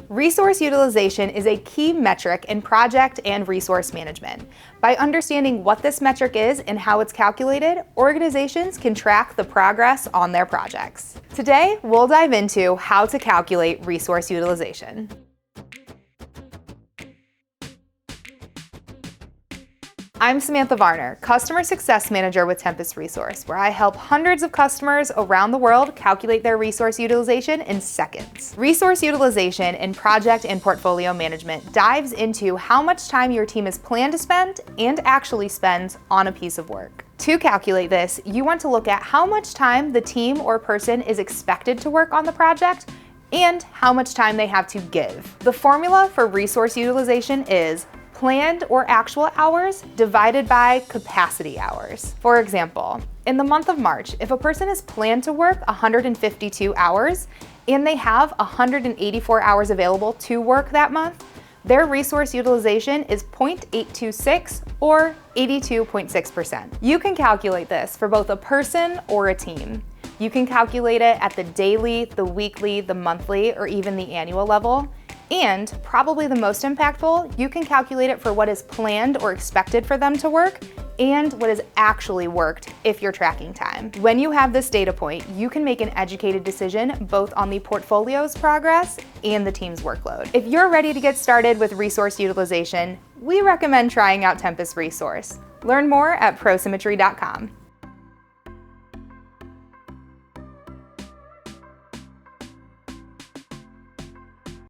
Resource utilization is a key metric in project and resource management. By understanding what this metric is and how it's calculated, organizations can track the progress on their projects. Today, we'll dive into how to calculate resource utilization. I'm Samantha Varner, Customer Success Manager with Tempest Resource, where I help hundreds of customers around the world calculate their resource utilization in seconds. Resource utilization in project and portfolio management dives into how much time your team is planned to spend and actually spends on a piece of work. To calculate this, you want to look at how much time the team or person is expected to work on the project and how much time they have to give. The formula for resource utilization is planned or actual hours divided by capacity hours. For example, in the month of March, if a person is planned to work 152 hours and they have 184 hours available to work that month, their resource utilization is 0.826 or 82.6%. You can calculate this for both a person or a team. You can calculate it at the daily, the weekly, the monthly, or even the annual level. And probably the most impactful, you can calculate it for what is planned or expected for them to work and what is actually worked if you're tracking time. When you have this data point, you can make an educated decision both on the portfolio's progress and the team's workload. If you're ready to get started with resource utilization, we recommend trying out Tempest Resource. Learn more at ProSymmetry.com.